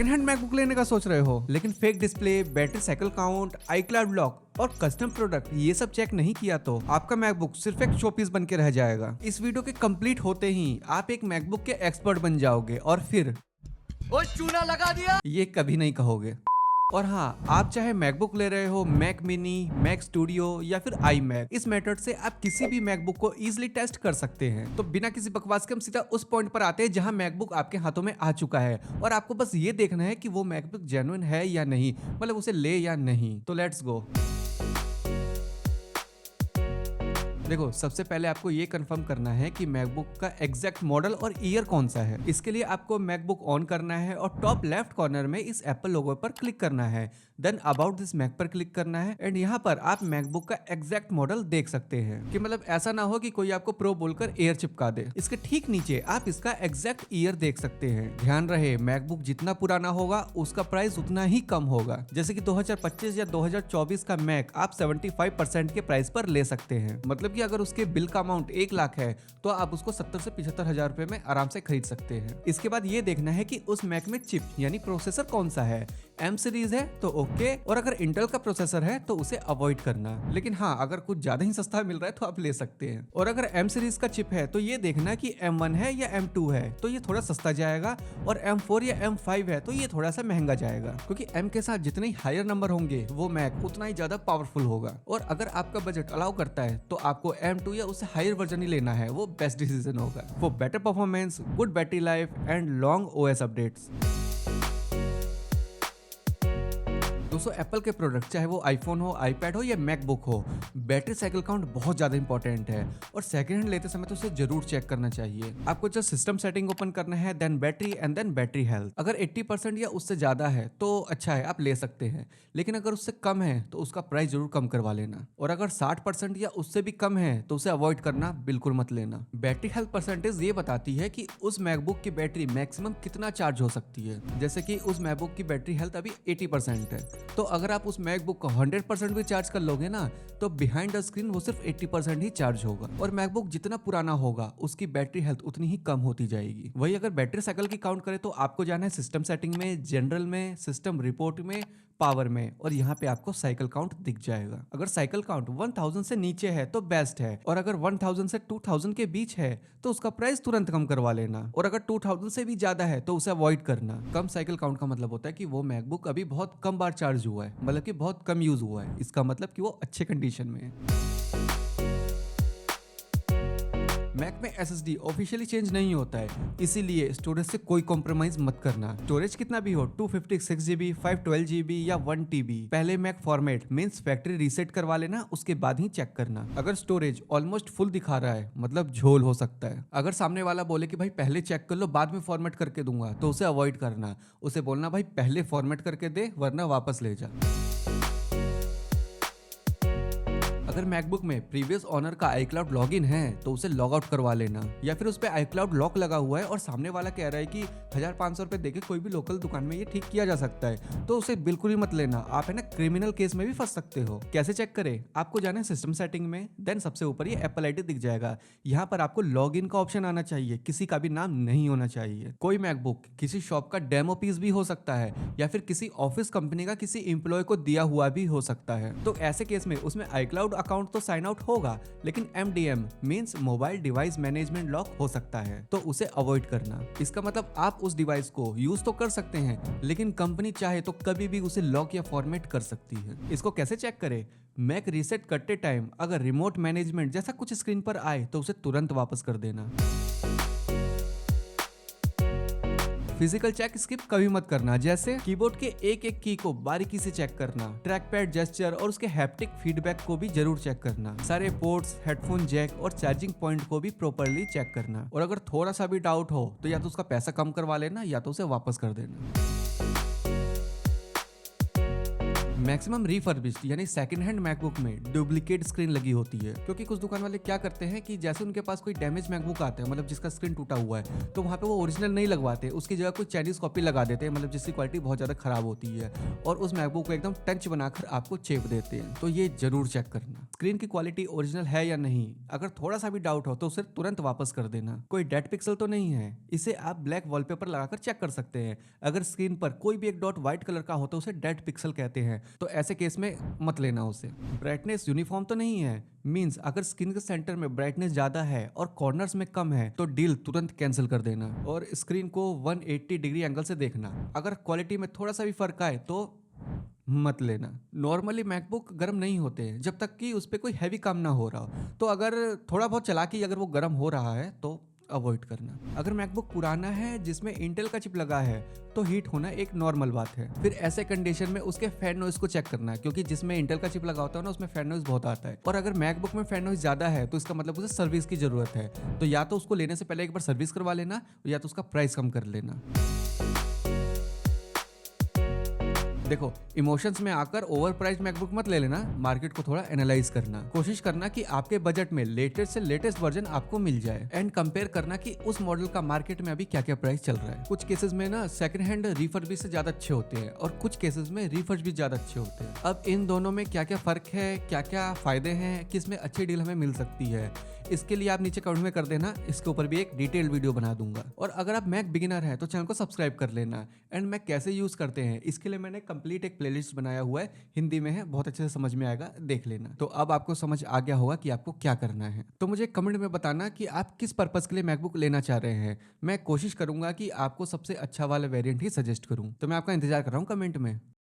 Second hand MacBook लेने का सोच रहे हो लेकिन fake display, battery cycle count, iCloud lock और कस्टम प्रोडक्ट ये सब चेक नहीं किया तो आपका मैकबुक सिर्फ एक शोपीस बन के रह जाएगा। इस वीडियो के कंप्लीट होते ही आप एक मैकबुक के एक्सपर्ट बन जाओगे और फिर ओ चूना लगा दिया। ये कभी नहीं कहोगे। और हाँ, आप चाहे मैकबुक ले रहे हो, मैक मिनी, मैक स्टूडियो या फिर iMac, इस मेथड से आप किसी भी मैकबुक को इजीली टेस्ट कर सकते हैं। तो बिना किसी बकवास के हम सीधा उस पॉइंट पर आते हैं जहां मैकबुक आपके हाथों में आ चुका है और आपको बस ये देखना है कि वो मैकबुक जेन्युइन है या नहीं, मतलब उसे ले या नहीं। तो लेट्स गो। देखो, सबसे पहले आपको ये कंफर्म करना है कि मैकबुक का एग्जैक्ट मॉडल और ईयर कौन सा है। इसके लिए आपको मैकबुक ऑन करना है और टॉप लेफ्ट कॉर्नर में इस एप्पल लोगो पर क्लिक करना है, देन अबाउट दिस मैक पर क्लिक करना है एंड यहाँ पर आप मैकबुक का एग्जैक्ट मॉडल देख सकते हैं कि मतलब ऐसा ना हो कि कोई आपको प्रो बोलकर एयर चिपका दे। इसके ठीक नीचे आप इसका एग्जैक्ट ईयर देख सकते हैं। ध्यान रहे, मैकबुक जितना पुराना होगा उसका प्राइस उतना ही कम होगा। जैसे कि 2025 या 2024 का मैक आप 75% के प्राइस पर ले सकते हैं। मतलब कि अगर उसके बिल का अमाउंट 1 लाख है तो आप उसको 70 से 75 हजार रुपए में आराम से खरीद सकते हैं। इसके बाद ये देखना है कि उस मैक में चिप यानी प्रोसेसर कौन सा है। M सीरीज है तो ओके, और अगर इंटेल का प्रोसेसर है तो उसे अवॉइड करना। लेकिन हाँ, अगर कुछ ज्यादा ही सस्ता मिल रहा है तो आप ले सकते हैं। और अगर M सीरीज का चिप है तो ये देखना कि M1 है या M2 है, तो ये थोड़ा सस्ता जाएगा, और M4 या M5 है तो ये थोड़ा सा महंगा जाएगा, क्योंकि M के साथ जितने ही हायर नंबर होंगे वो मैक उतना ही ज्यादा पावरफुल होगा। और अगर आपका बजट अलाउ करता है तो आपको M2 या उससे हायर वर्जन ही लेना है, वो बेस्ट डिसीजन होगा for better performance, good battery life and long OS updates. दोस्तों, एप्पल के प्रोडक्ट चाहे वो आईफोन हो, आईपैड हो या मैकबुक हो, बैटरी साइकिल काउंट बहुत ज्यादा इंपॉर्टेंट है और सेकंड हैंड लेते समय तो उसे जरूर चेक करना चाहिए। आपको जस्ट सिस्टम सेटिंग ओपन करना है, then battery and then battery health. अगर 80% या उससे ज्यादा है तो अच्छा है, आप ले सकते हैं, लेकिन अगर उससे कम है तो उसका प्राइस जरूर कम करवा लेना। और अगर 60% या उससे भी कम है तो उसे अवॉइड करना, बिल्कुल मत लेना। बैटरी हेल्थ परसेंटेज ये बताती है कि उस मैकबुक की बैटरी मैक्सिमम कितना चार्ज हो सकती है। जैसे कि उस मैकबुक की बैटरी हेल्थ अभी 80% है, तो अगर आप उस मैकबुक को 100% भी चार्ज कर लोगे ना तो बिहाइंड द स्क्रीन वो सिर्फ 80% ही चार्ज होगा। और मैकबुक जितना पुराना होगा उसकी बैटरी हेल्थ उतनी ही कम होती जाएगी। वही अगर बैटरी साइकिल की काउंट करें तो आपको जाना है सिस्टम सेटिंग में, जनरल में, सिस्टम रिपोर्ट में, पावर में, और यहाँ पे आपको साइकिल काउंट दिख जाएगा। अगर साइकिल काउंट 1000 से नीचे है तो बेस्ट है, और अगर 1000 से 2000 के बीच है तो उसका प्राइस तुरंत कम करवा लेना, और अगर 2000 से भी ज्यादा है तो उसे अवॉइड करना। कम साइकिल काउंट का मतलब होता है कि वो मैकबुक अभी बहुत कम बार चार्ज हुआ है, मतलब कि बहुत कम यूज हुआ है। इसका मतलब कि वो अच्छे कंडीशन में है। मैक में SSD ऑफिशियली चेंज नहीं होता है, इसीलिए स्टोरेज से कोई कॉम्प्रोमाइज मत करना। स्टोरेज कितना भी हो, 256 GB, 512 GB या 1 TB, पहले Mac format means factory reset करवा लेना, उसके बाद ही चेक करना। अगर स्टोरेज ऑलमोस्ट फुल दिखा रहा है मतलब झोल हो सकता है। अगर सामने वाला बोले कि भाई पहले चेक कर लो बाद में फॉर्मेट करके दूंगा, तो उसे अवॉइड करना। उसे बोलना भाई पहले फॉर्मेट करके दे वरना वापस ले जा। अगर मैकबुक में प्रीवियस ओनर का iCloud लॉगिन है तो उसे लॉग आउट करवा लेना, या फिर उस पे iCloud लॉक लगा हुआ है और सामने वाला कह रहा है कि 1500 रुपए देके कोई भी लोकल दुकान में ये ठीक किया जा सकता है, तो उसे बिल्कुल ही मत लेना। आप है ना क्रिमिनल केस में भी फंस सकते हो। कैसे चेक करें? आपको जाना है सिस्टम सेटिंग में, देन सबसे ऊपर ये एप्पल आईडी दिख जाएगा। यहाँ पर आपको लॉग इन का ऑप्शन आना चाहिए, किसी का भी नाम नहीं होना चाहिए। कोई मैकबुक किसी शॉप का डेमो पीस भी हो सकता है, या फिर किसी ऑफिस कंपनी का किसी एम्प्लॉय को दिया हुआ भी हो सकता है। तो ऐसे केस में उसमें iCloud अकाउंट तो साइन आउट होगा, लेकिन MDM means mobile device management lock हो सकता है, तो उसे अवॉइड करना। इसका मतलब आप उस डिवाइस को यूज तो कर सकते हैं, लेकिन कंपनी चाहे तो कभी भी उसे लॉक या फॉर्मेट कर सकती है। इसको कैसे चेक करें? मैक रीसेट करते टाइम अगर रिमोट मैनेजमेंट जैसा कुछ स्क्रीन पर आए तो उसे तुरंत वापस कर देना। फिजिकल चेक स्किप कभी मत करना, जैसे कीबोर्ड के एक एक की को बारीकी से चेक करना, ट्रैक पैड जेस्चर और उसके हैप्टिक फीडबैक को भी जरूर चेक करना, सारे पोर्ट्स, हेडफोन जैक और चार्जिंग पॉइंट को भी प्रॉपर्ली चेक करना। और अगर थोड़ा सा भी डाउट हो तो या तो उसका पैसा कम करवा लेना या तो उसे वापस कर देना। मैक्सिमम रिफर्बिश्ड यानी सेकंड हैंड मैकबुक में डुप्लीकेट स्क्रीन लगी होती है, क्योंकि कुछ दुकान वाले क्या करते हैं कि जैसे उनके पास कोई डैमेज मैकबुक आता है, मतलब जिसका स्क्रीन टूटा हुआ है, तो वहाँ पे वो ओरिजिनल नहीं लगवाते, उसकी जगह कोई चाइनीज कॉपी लगा देते हैं, मतलब जिसकी क्वालिटी बहुत ज़्यादा खराब होती है, और उस मैकबुक को एकदम टंच बनाकर आपको चेप देते हैं। तो ये जरूर चेक करना स्क्रीन की क्वालिटी ओरिजिनल है या नहीं। अगर थोड़ा सा भी डाउट हो तो उसे तुरंत वापस कर देना। कोई डेड पिक्सल तो नहीं है, इसे आप ब्लैक वॉलपेपर लगाकर चेक कर सकते हैं। अगर स्क्रीन पर कोई भी एक डॉट व्हाइट कलर का हो तो उसे डेड पिक्सल कहते हैं, तो ऐसे केस में मत लेना उसे। ब्राइटनेस यूनिफॉर्म तो नहीं है, मींस अगर स्क्रीन के सेंटर में ब्राइटनेस ज्यादा है और कॉर्नर्स में कम है तो डील तुरंत कैंसिल कर देना। और स्क्रीन को 180 डिग्री एंगल से देखना, अगर क्वालिटी में थोड़ा सा भी फर्क आए तो मत लेना। नॉर्मली मैकबुक गर्म नहीं होते हैं जब तक कि उस पर कोई हैवी काम ना हो रहा हो, तो अगर थोड़ा बहुत चला के अगर वो गर्म हो रहा है तो अवॉइड करना। अगर मैकबुक पुराना है जिसमें इंटेल का चिप लगा है तो हीट होना एक नॉर्मल बात है। फिर ऐसे कंडीशन में उसके फैन नॉइज को चेक करना, क्योंकि जिसमें इंटेल का चिप लगा होता है ना उसमें फैन नॉइज बहुत आता है, और अगर मैकबुक में फैन नॉइज ज्यादा है तो इसका मतलब उसे सर्विस की जरूरत है। तो या तो उसको लेने से पहले एक बार सर्विस करवा लेना, या तो उसका प्राइस कम कर लेना। देखो, इमोशंस में आकर ओवर प्राइस मैकबुक मत ले लेना, मार्केट को थोड़ा एनालाइज करना। कोशिश करना कि आपके बजट में लेटेस्ट से लेटेस्ट वर्जन आपको मिल जाए, एंड कंपेयर करना कि उस मॉडल का मार्केट में अभी क्या क्या प्राइस चल रहा है। कुछ केसेस में ना सेकंड हैंड रिफर्बिश से ज्यादा अच्छे होते हैं, और कुछ केसेस में रिफर्बिश भी ज्यादा अच्छे होते हैं। अब इन दोनों में क्या क्या फर्क है, क्या क्या फायदे हैं, किस में अच्छी डील हमें मिल सकती है, इसके लिए आप नीचे कमेंट में कर देना। इसके ऊपर भी एक डिटेल्ड वीडियो बना दूंगा। और अगर आप मैक बिगिनर हैं तो चैनल को सब्सक्राइब कर लेना। एंड मैक कैसे यूज करते हैं इसके लिए मैंने कंप्लीट एक प्लेलिस्ट बनाया हुआ है, हिंदी में है, बहुत अच्छे से समझ में आएगा, देख लेना। तो अब आपको समझ आ गया होगा कि आपको क्या करना है। तो मुझे कमेंट में बताना कि आप किस पर्पस के लिए मैकबुक लेना चाह रहे हैं। मैं कोशिश करूंगा कि आपको सबसे अच्छा वाला वेरिएंट ही सजेस्ट करूं। तो मैं आपका इंतजार कर रहा हूं कमेंट में।